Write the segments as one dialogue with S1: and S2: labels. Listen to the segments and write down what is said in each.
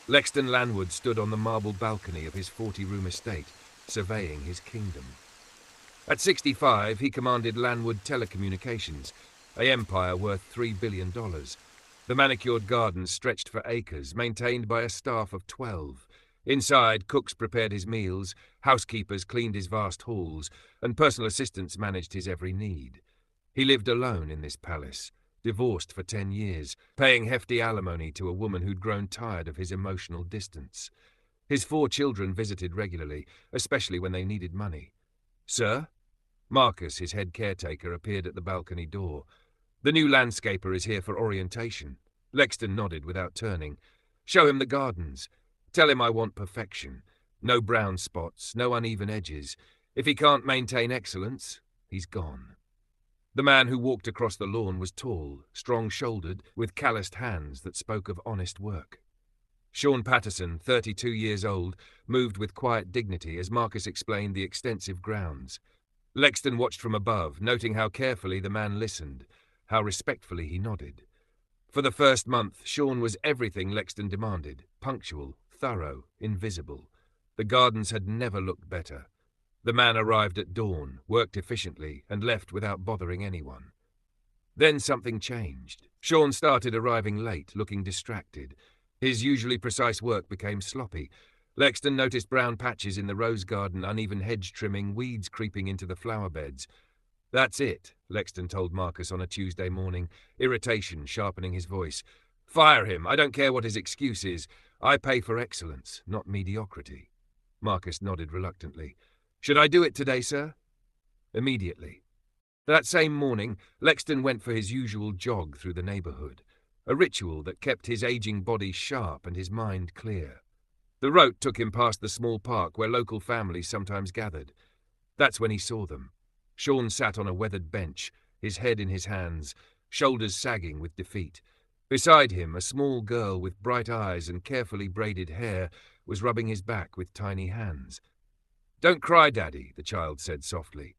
S1: Lexton Lanwood stood on the marble balcony of his 40-room estate, surveying his kingdom. At 65, he commanded Lanwood Telecommunications, an empire worth $3 billion. The manicured gardens stretched for acres, maintained by a staff of 12. Inside, cooks prepared his meals, housekeepers cleaned his vast halls, and personal assistants managed his every need. He lived alone in this palace, divorced for 10 years, paying hefty alimony to a woman who'd grown tired of his emotional distance. His 4 children visited regularly, especially when they needed money. "Sir?" Marcus, his head caretaker, appeared at the balcony door. "The new landscaper is here for orientation." Lexton nodded without turning. "Show him the gardens. Tell him I want perfection. No brown spots, no uneven edges. If he can't maintain excellence, he's gone." The man who walked across the lawn was tall, strong-shouldered, with calloused hands that spoke of honest work. Sean Patterson, 32 years old, moved with quiet dignity as Marcus explained the extensive grounds. Lexton watched from above, noting how carefully the man listened, how respectfully he nodded. For the first month, Sean was everything Lexton demanded: punctual, thorough, invisible. The gardens had never looked better. The man arrived at dawn, worked efficiently, and left without bothering anyone. Then something changed. Sean started arriving late, looking distracted. His usually precise work became sloppy. Lexton noticed brown patches in the rose garden, uneven hedge trimming, weeds creeping into the flower beds. "That's it," Lexton told Marcus on a Tuesday morning, irritation sharpening his voice. "Fire him. I don't care what his excuse is. I pay for excellence, not mediocrity." Marcus nodded reluctantly. "Should I do it today, sir?" "Immediately." That same morning, Lexton went for his usual jog through the neighborhood, a ritual that kept his aging body sharp and his mind clear. The route took him past the small park where local families sometimes gathered. That's when he saw them. Sean sat on a weathered bench, his head in his hands, shoulders sagging with defeat. Beside him, a small girl with bright eyes and carefully braided hair was rubbing his back with tiny hands. "Don't cry, Daddy," the child said softly.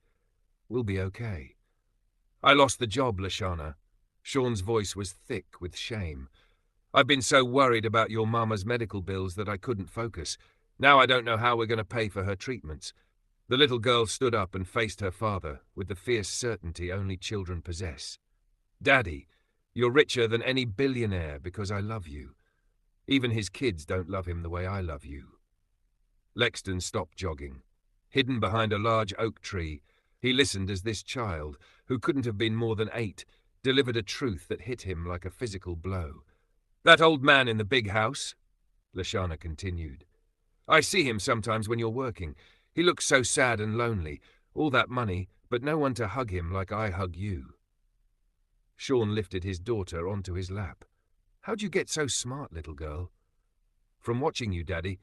S1: "We'll be okay." "I lost the job, Lashana." Sean's voice was thick with shame. "I've been so worried about your mama's medical bills that I couldn't focus. Now I don't know how we're going to pay for her treatments." The little girl stood up and faced her father with the fierce certainty only children possess. "Daddy, you're richer than any billionaire because I love you. Even his kids don't love him the way I love you." Lexton stopped jogging. Hidden behind a large oak tree, he listened as this child, who couldn't have been more than 8, delivered a truth that hit him like a physical blow. "That old man in the big house," Lashana continued. "I see him sometimes when you're working. He looks so sad and lonely. All that money, but no one to hug him like I hug you." Sean lifted his daughter onto his lap. "How'd you get so smart, little girl?" "From watching you, Daddy.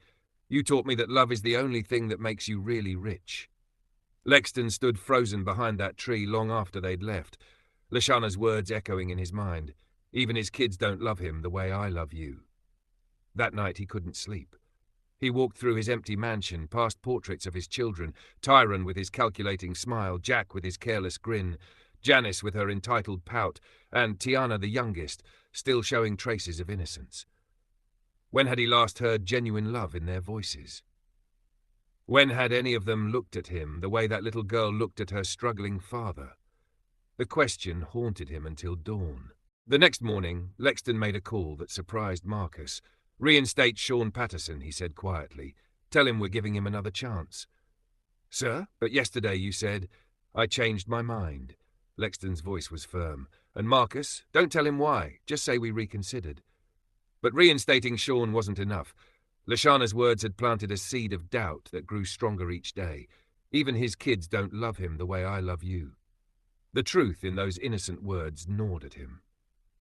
S1: You taught me that love is the only thing that makes you really rich." Lexton stood frozen behind that tree long after they'd left, Lashana's words echoing in his mind. "Even his kids don't love him the way I love you." That night he couldn't sleep. He walked through his empty mansion, past portraits of his children, Tyron with his calculating smile, Jack with his careless grin, Janice with her entitled pout, and Tiana the youngest, still showing traces of innocence. When had he last heard genuine love in their voices? When had any of them looked at him the way that little girl looked at her struggling father? The question haunted him until dawn. The next morning, Lexton made a call that surprised Marcus. "Reinstate Sean Patterson," he said quietly. "Tell him we're giving him another chance." "Sir, but yesterday you said—" "I changed my mind." Lexton's voice was firm. "And Marcus, don't tell him why. Just say we reconsidered." But reinstating Sean wasn't enough. Lashana's words had planted a seed of doubt that grew stronger each day. Even his kids don't love him the way I love you. The truth in those innocent words gnawed at him.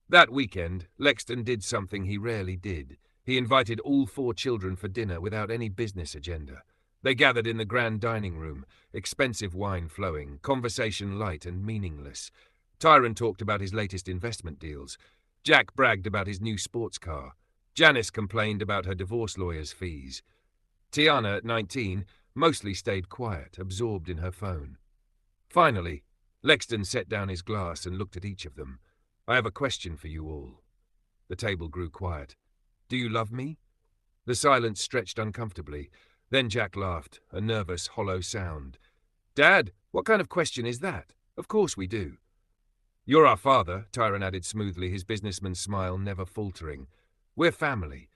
S1: That weekend, Lexton did something he rarely did. He invited all 4 children for dinner without any business agenda. They gathered in the grand dining room, expensive wine flowing, conversation light and meaningless. Tyron talked about his latest investment deals. Jack bragged about his new sports car. Janice complained about her divorce lawyer's fees. Tiana, at 19, mostly stayed quiet, absorbed in her phone. Finally, Lexton set down his glass and looked at each of them. "I have a question for you all." The table grew quiet. "Do you love me?" The silence stretched uncomfortably. Then Jack laughed, a nervous, hollow sound. "Dad, what kind of question is that? Of course we do." "You're our father," Tyrone added smoothly, his businessman's smile never faltering. "We're family.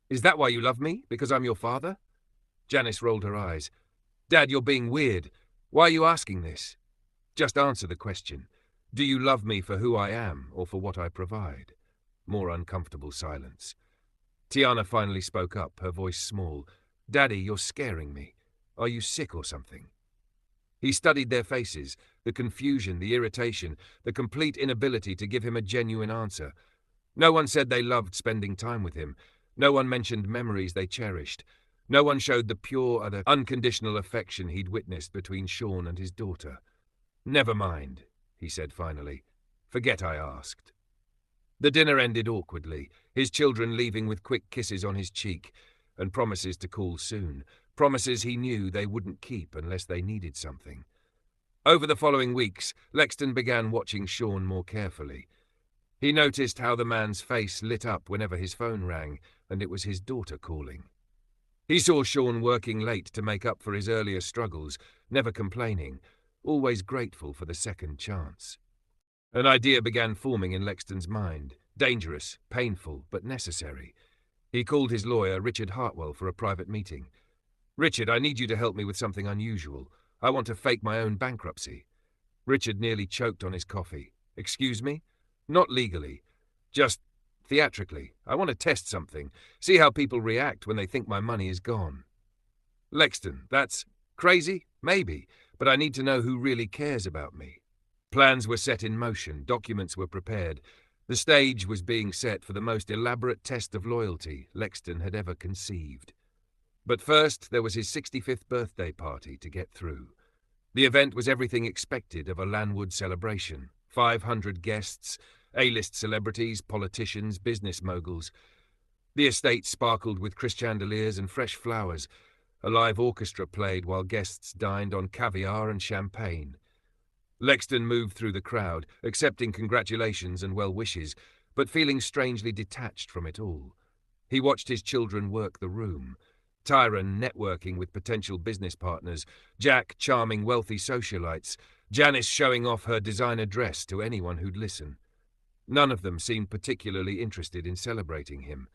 S1: Is that why you love me? Because I'm your father?" Janice rolled her eyes. "Dad, you're being weird. Why are you asking this? Just answer the question. Do you love me for who I am or for what I provide?" More uncomfortable silence. Tiana finally spoke up, her voice small. "Daddy, you're scaring me. Are you sick or something?" He studied their faces, the confusion, the irritation, the complete inability to give him a genuine answer. No one said they loved spending time with him. No one mentioned memories they cherished. No one showed the pure and unconditional affection he'd witnessed between Sean and his daughter. "Never mind," he said finally. "Forget I asked." The dinner ended awkwardly, his children leaving with quick kisses on his cheek and promises to call soon, promises he knew they wouldn't keep unless they needed something. Over the following weeks, Lexton began watching Sean more carefully. He noticed how the man's face lit up whenever his phone rang, and it was his daughter calling. He saw Sean working late to make up for his earlier struggles, never complaining, always grateful for the second chance. An idea began forming in Lexton's mind, dangerous, painful, but necessary. He called his lawyer, Richard Hartwell, for a private meeting. "Richard, I need you to help me with something unusual. I want to fake my own bankruptcy." Richard nearly choked on his coffee. "Excuse me? Not legally. Just theatrically. I want to test something, see how people react when they think my money is gone." "Lexton, that's crazy? Maybe, but I need to know who really cares about me." Plans were set in motion, documents were prepared. The stage was being set for the most elaborate test of loyalty Lexton had ever conceived. But first, there was his 65th birthday party to get through. The event was everything expected of a Lanwood celebration. 500 guests, A-list celebrities, politicians, business moguls. The estate sparkled with chandeliers and fresh flowers. A live orchestra played while guests dined on caviar and champagne. Lexton moved through the crowd, accepting congratulations and well wishes, but feeling strangely detached from it all. He watched his children work the room. Tyrone networking with potential business partners, Jack charming wealthy socialites, Janice showing off her designer dress to anyone who'd listen. None of them seemed particularly interested in celebrating him.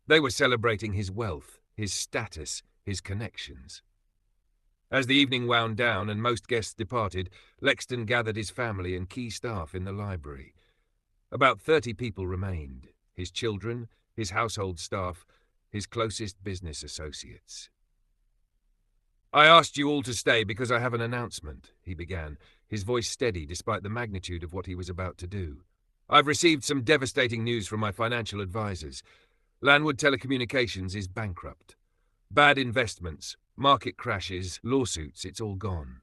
S1: They were celebrating his wealth, his status, his connections. As the evening wound down and most guests departed, Lexton gathered his family and key staff in the library. About 30 people remained, his children, his household staff, his closest business associates. "I asked you all to stay because I have an announcement," he began, his voice steady despite the magnitude of what he was about to do. "I've received some devastating news from my financial advisors. Lanwood Telecommunications is bankrupt. Bad investments, market crashes, lawsuits, it's all gone."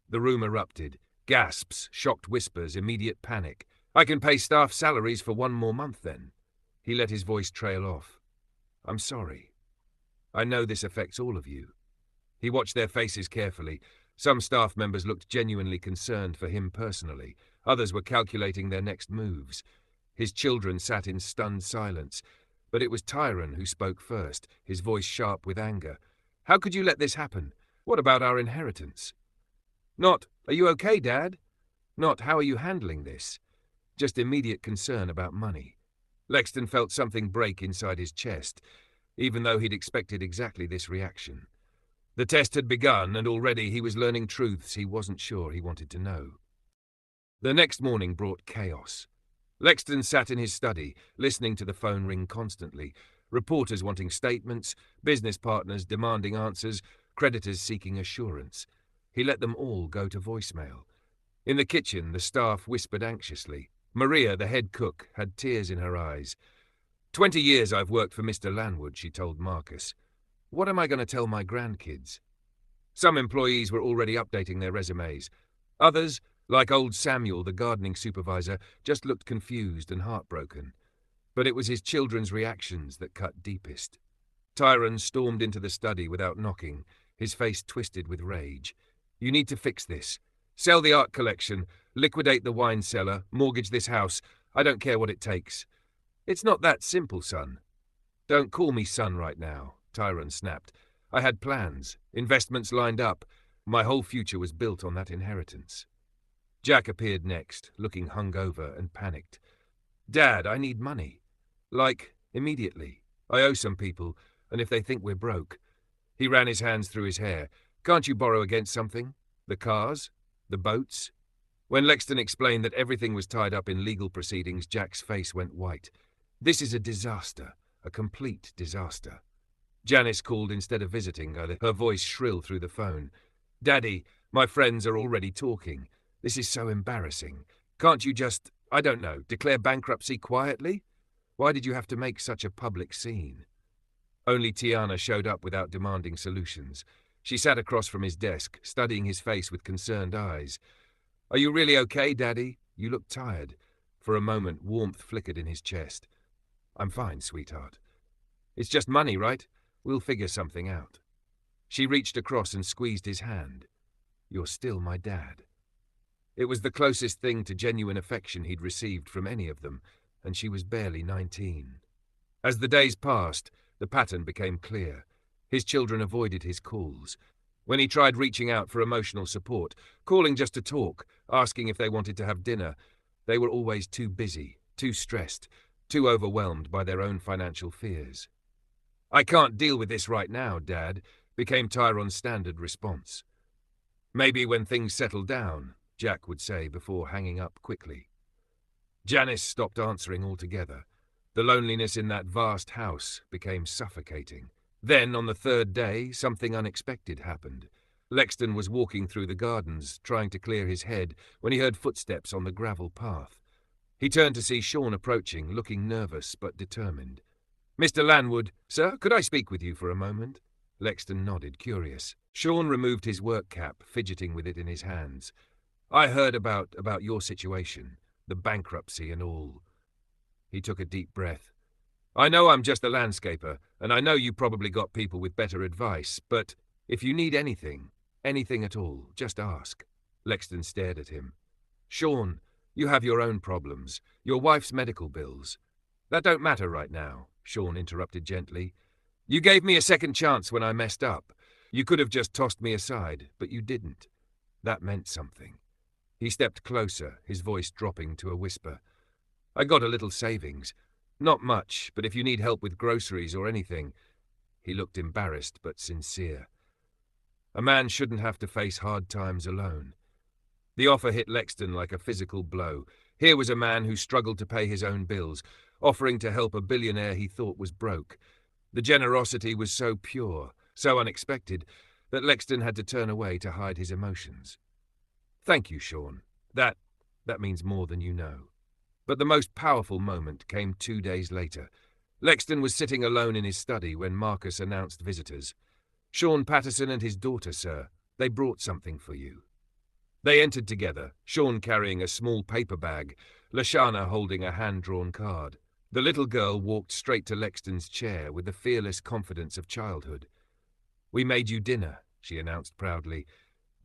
S1: The room erupted. Gasps, shocked whispers, immediate panic. "I can pay staff salaries for 1 more month then." He let his voice trail off. "I'm sorry. I know this affects all of you." He watched their faces carefully. Some staff members looked genuinely concerned for him personally. Others were calculating their next moves. His children sat in stunned silence. But it was Tyrone who spoke first, his voice sharp with anger. "How could you let this happen? What about our inheritance?" Not, "Are you okay, Dad?" Not, "How are you handling this?" Just immediate concern about money. Lexton felt something break inside his chest, even though he'd expected exactly this reaction. The test had begun, and already he was learning truths he wasn't sure he wanted to know. The next morning brought chaos. Lexton sat in his study, listening to the phone ring constantly, reporters wanting statements, business partners demanding answers, creditors seeking assurance. He let them all go to voicemail. In the kitchen, the staff whispered anxiously. Maria, the head cook, had tears in her eyes. 20 years I've worked for Mr. Lanwood, she told Marcus. What am I going to tell my grandkids? Some employees were already updating their resumes. Others, like old Samuel, the gardening supervisor, just looked confused and heartbroken. But it was his children's reactions that cut deepest. Tyrone stormed into the study without knocking, his face twisted with rage. "You need to fix this. Sell the art collection, liquidate the wine cellar, mortgage this house. I don't care what it takes." "It's not that simple, son." Don't call me son right now, Tyrone snapped. I had plans, investments lined up. My whole future was built on that inheritance. Jack appeared next, looking hungover and panicked. Dad, I need money. Like, immediately. I owe some people, and if they think we're broke. He ran his hands through his hair. Can't you borrow against something? The cars? The boats? When Lexton explained that everything was tied up in legal proceedings, Jack's face went white. This is a disaster, a complete disaster. Janice called instead of visiting, her voice shrill through the phone. Daddy, my friends are already talking. This is so embarrassing. Can't you just, I don't know, declare bankruptcy quietly? Why did you have to make such a public scene? Only Tiana showed up without demanding solutions. She sat across from his desk, studying his face with concerned eyes. Are you really okay, Daddy? You look tired. For a moment, warmth flickered in his chest. I'm fine, sweetheart. It's just money, right? We'll figure something out. She reached across and squeezed his hand. You're still my dad. It was the closest thing to genuine affection he'd received from any of them, and she was barely 19. As the days passed, the pattern became clear. His children avoided his calls. When he tried reaching out for emotional support, calling just to talk, asking if they wanted to have dinner, they were always too busy, too stressed, too overwhelmed by their own financial fears. I can't deal with this right now, Dad, became Tyron's standard response. Maybe when things settle down, Jack would say before hanging up quickly. Janice stopped answering altogether. The loneliness in that vast house became suffocating. Then, on the third day, something unexpected happened. Lexton was walking through the gardens, trying to clear his head, when he heard footsteps on the gravel path. He turned to see Sean approaching, looking nervous but determined. Mr. Lanwood, sir, could I speak with you for a moment? Lexton nodded, curious. Sean removed his work cap, fidgeting with it in his hands. I heard about your situation, the bankruptcy and all. He took a deep breath. I know I'm just a landscaper, and I know you probably got people with better advice, but if you need anything at all, just ask. Lexton stared at him. Sean, you have your own problems, your wife's medical bills. That don't matter right now, Sean interrupted gently. You gave me a second chance when I messed up. You could have just tossed me aside, but you didn't. That meant something. He stepped closer, his voice dropping to a whisper. I got a little savings. Not much, but if you need help with groceries or anything. He looked embarrassed but sincere. A man shouldn't have to face hard times alone. The offer hit Lexton like a physical blow. Here was a man who struggled to pay his own bills, offering to help a billionaire he thought was broke. The generosity was so pure, so unexpected, that Lexton had to turn away to hide his emotions. Thank you, Sean. That means more than you know. But the most powerful moment came 2 days later. Lexton was sitting alone in his study when Marcus announced visitors. Sean Patterson and his daughter, sir. They brought something for you. They entered together, Sean carrying a small paper bag, Lashana holding a hand-drawn card. The little girl walked straight to Lexton's chair with the fearless confidence of childhood. We made you dinner, she announced proudly.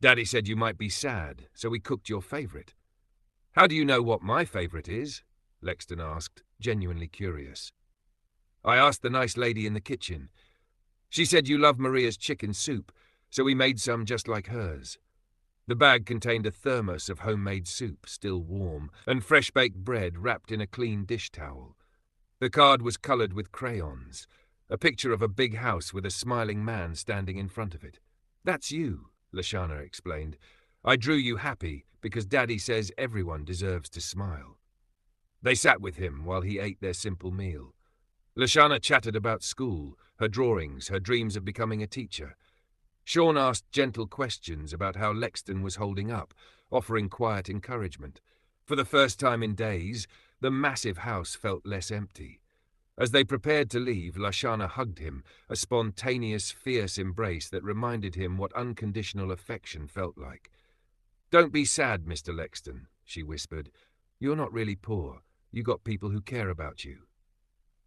S1: Daddy said you might be sad, so we cooked your favorite. How do you know what my favorite is? Lexton asked, genuinely curious. I asked the nice lady in the kitchen. She said you love Maria's chicken soup, so we made some just like hers. The bag contained a thermos of homemade soup, still warm, and fresh-baked bread wrapped in a clean dish towel. The card was coloured with crayons, a picture of a big house with a smiling man standing in front of it. That's you, Lashana explained. I drew you happy because Daddy says everyone deserves to smile. They sat with him while he ate their simple meal. Lashana chatted about school, her drawings, her dreams of becoming a teacher. Sean asked gentle questions about how Lexton was holding up, offering quiet encouragement. For the first time in days, the massive house felt less empty. As they prepared to leave, Lashana hugged him, a spontaneous, fierce embrace that reminded him what unconditional affection felt like. Don't be sad, Mr. Lexton, she whispered. You're not really poor. You got people who care about you.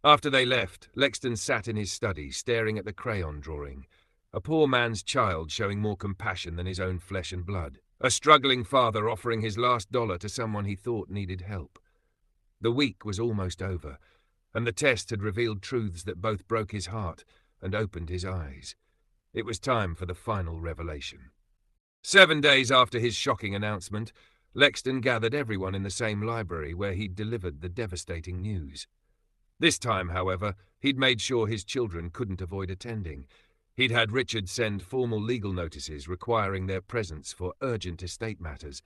S1: After they left, Lexton sat in his study, staring at the crayon drawing. A poor man's child showing more compassion than his own flesh and blood. A struggling father offering his last dollar to someone he thought needed help. The week was almost over. and the test had revealed truths that both broke his heart and opened his eyes. It was time for the final revelation. 7 days after his shocking announcement, Lexton gathered everyone in the same library where he'd delivered the devastating news. This time, however, he'd made sure his children couldn't avoid attending. He'd had Richard send formal legal notices requiring their presence for urgent estate matters.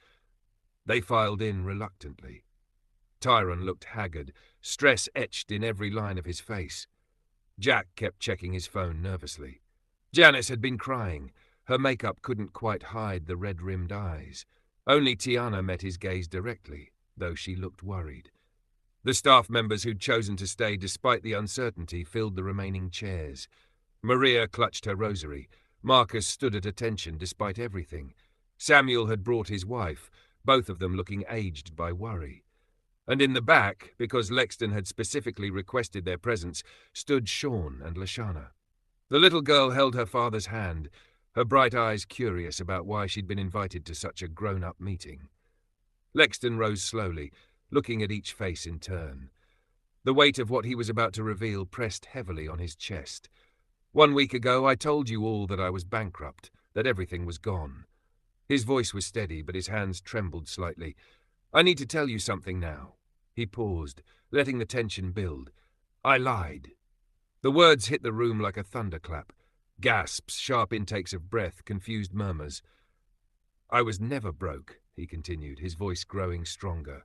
S1: They filed in reluctantly. Tyrone looked haggard, stress etched in every line of his face. Jack kept checking his phone nervously. Janice had been crying. Her makeup couldn't quite hide the red-rimmed eyes. Only Tiana met his gaze directly, though she looked worried. The staff members who'd chosen to stay despite the uncertainty filled the remaining chairs. Maria clutched her rosary. Marcus stood at attention despite everything. Samuel had brought his wife, both of them looking aged by worry. And in the back, because Lexton had specifically requested their presence, stood Sean and Lashana. The little girl held her father's hand, her bright eyes curious about why she'd been invited to such a grown-up meeting. Lexton rose slowly, looking at each face in turn. The weight of what he was about to reveal pressed heavily on his chest. 1 week ago, I told you all that I was bankrupt, that everything was gone. His voice was steady, but his hands trembled slightly. I need to tell you something now. He paused, letting the tension build. I lied. The words hit the room like a thunderclap. Gasps, sharp intakes of breath, confused murmurs. I was never broke, he continued, his voice growing stronger.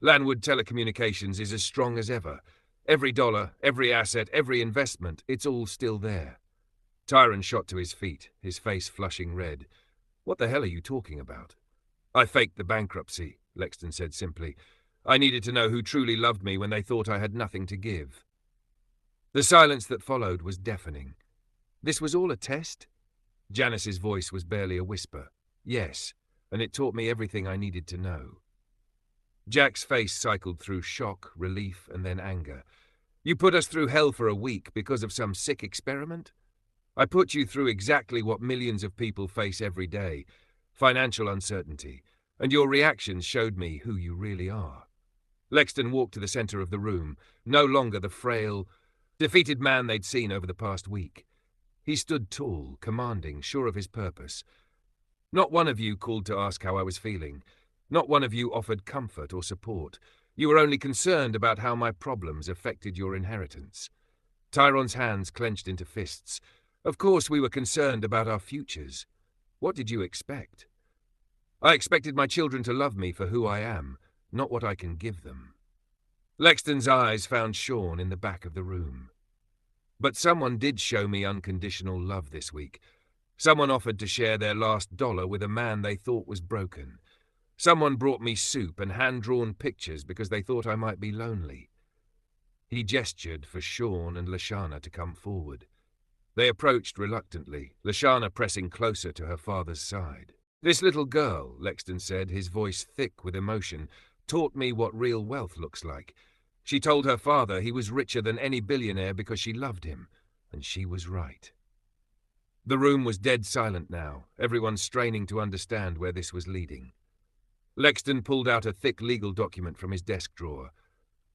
S1: Lanwood Telecommunications is as strong as ever. Every dollar, every asset, every investment, it's all still there. Tyrone shot to his feet, his face flushing red. What the hell are you talking about? I faked the bankruptcy, Lexton said simply. I needed to know who truly loved me when they thought I had nothing to give. The silence that followed was deafening. This was all a test? Janice's voice was barely a whisper. Yes, and it taught me everything I needed to know. Jack's face cycled through shock, relief, and then anger. You put us through hell for a week because of some sick experiment? I put you through exactly what millions of people face every day, financial uncertainty, and your reactions showed me who you really are. Lexton walked to the center of the room, no longer the frail, defeated man they'd seen over the past week. He stood tall, commanding, sure of his purpose. Not one of you called to ask how I was feeling. Not one of you offered comfort or support. You were only concerned about how my problems affected your inheritance. Tyrone's hands clenched into fists. Of course we were concerned about our futures. What did you expect? I expected my children to love me for who I am, not what I can give them. Lexton's eyes found Sean in the back of the room. But someone did show me unconditional love this week. Someone offered to share their last dollar with a man they thought was broken. Someone brought me soup and hand-drawn pictures because they thought I might be lonely. He gestured for Sean and Lashana to come forward. They approached reluctantly, Lashana pressing closer to her father's side. This little girl, Lexton said, his voice thick with emotion, taught me what real wealth looks like. She told her father he was richer than any billionaire because she loved him, and she was right. The room was dead silent now, everyone straining to understand where this was leading. Lexton pulled out a thick legal document from his desk drawer.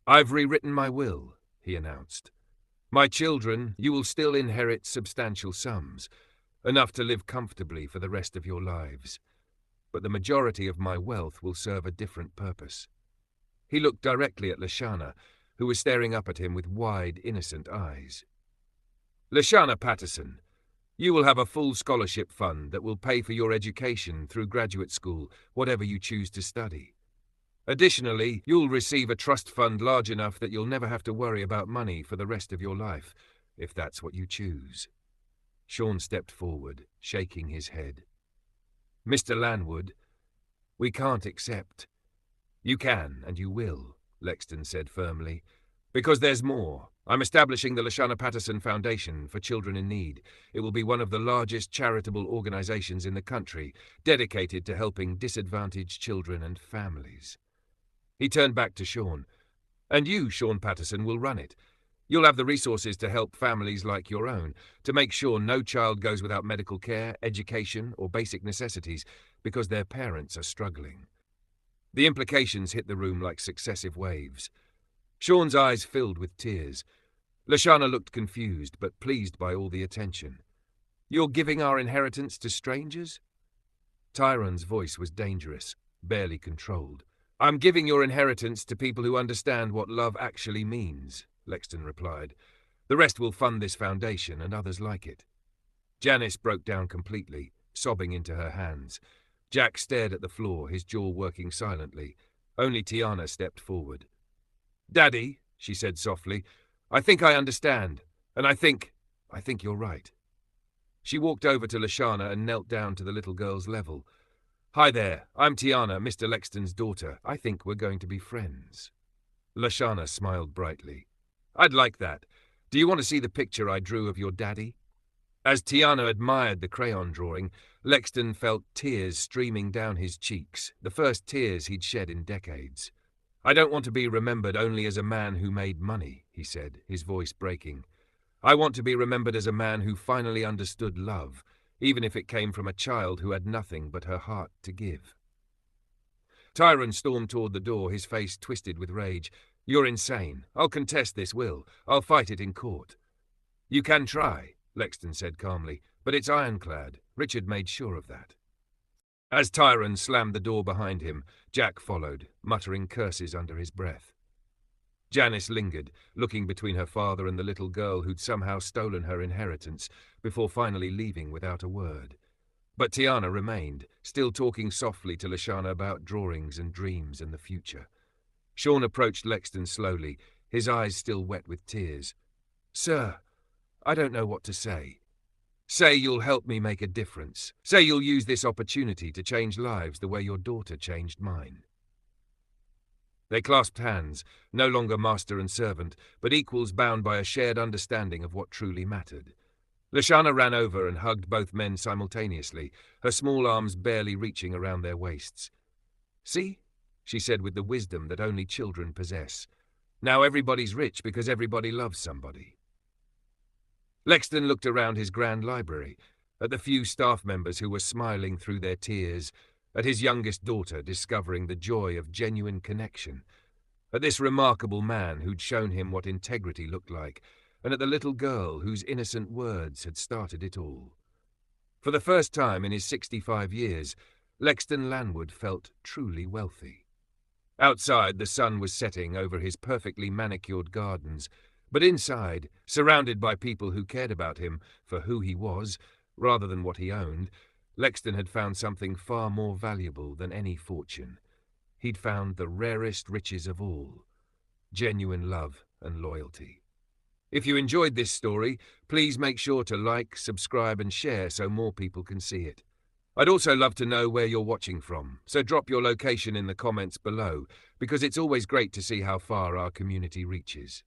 S1: I've rewritten my will, he announced. My children, you will still inherit substantial sums, enough to live comfortably for the rest of your lives. But the majority of my wealth will serve a different purpose. He looked directly at Lashana, who was staring up at him with wide, innocent eyes. Lashana Patterson, you will have a full scholarship fund that will pay for your education through graduate school, whatever you choose to study. Additionally, you'll receive a trust fund large enough that you'll never have to worry about money for the rest of your life, if that's what you choose. Sean stepped forward, shaking his head. Mr. Lanwood, we can't accept. You can, and you will, Lexton said firmly. Because there's more. I'm establishing the Lashana Patterson Foundation for Children in Need. It will be one of the largest charitable organizations in the country, dedicated to helping disadvantaged children and families. He turned back to Sean. And you, Sean Patterson, will run it. You'll have the resources to help families like your own, to make sure no child goes without medical care, education, or basic necessities because their parents are struggling. The implications hit the room like successive waves. Sean's eyes filled with tears. Lashana looked confused, but pleased by all the attention. "You're giving our inheritance to strangers?" Tyron's voice was dangerous, barely controlled. "I'm giving your inheritance to people who understand what love actually means," Lexton replied. "The rest will fund this foundation and others like it." Janice broke down completely, sobbing into her hands. Jack stared at the floor, his jaw working silently. Only Tiana stepped forward. "Daddy," she said softly, "I think I understand, and I think you're right." She walked over to Lashana and knelt down to the little girl's level. "Hi there, I'm Tiana, Mr. Lexton's daughter. I think we're going to be friends." Lashana smiled brightly. "I'd like that. Do you want to see the picture I drew of your daddy?" As Tiana admired the crayon drawing, Lexton felt tears streaming down his cheeks, the first tears he'd shed in decades. "I don't want to be remembered only as a man who made money," he said, his voice breaking. "I want to be remembered as a man who finally understood love, even if it came from a child who had nothing but her heart to give." Tyron stormed toward the door, his face twisted with rage. "You're insane. I'll contest this will. I'll fight it in court." "You can try," Lexton said calmly, "but it's ironclad. Richard made sure of that." As Tyron slammed the door behind him, Jack followed, muttering curses under his breath. Janice lingered, looking between her father and the little girl who'd somehow stolen her inheritance, before finally leaving without a word. But Tiana remained, still talking softly to Lashana about drawings and dreams and the future. Sean approached Lexton slowly, his eyes still wet with tears. "Sir, I don't know what to say. Say you'll help me make a difference. Say you'll use this opportunity to change lives the way your daughter changed mine." They clasped hands, no longer master and servant, but equals bound by a shared understanding of what truly mattered. Lashana ran over and hugged both men simultaneously, her small arms barely reaching around their waists. "See?" she said with the wisdom that only children possess. "Now everybody's rich because everybody loves somebody." Lexton looked around his grand library, at the few staff members who were smiling through their tears, at his youngest daughter discovering the joy of genuine connection, at this remarkable man who'd shown him what integrity looked like, and at the little girl whose innocent words had started it all. For the first time in his 65 years, Lexton Lanwood felt truly wealthy. Outside, the sun was setting over his perfectly manicured gardens, but inside, surrounded by people who cared about him for who he was, rather than what he owned, Lexton had found something far more valuable than any fortune. He'd found the rarest riches of all: genuine love and loyalty. If you enjoyed this story, please make sure to like, subscribe and share so more people can see it. I'd also love to know where you're watching from, so drop your location in the comments below, because it's always great to see how far our community reaches.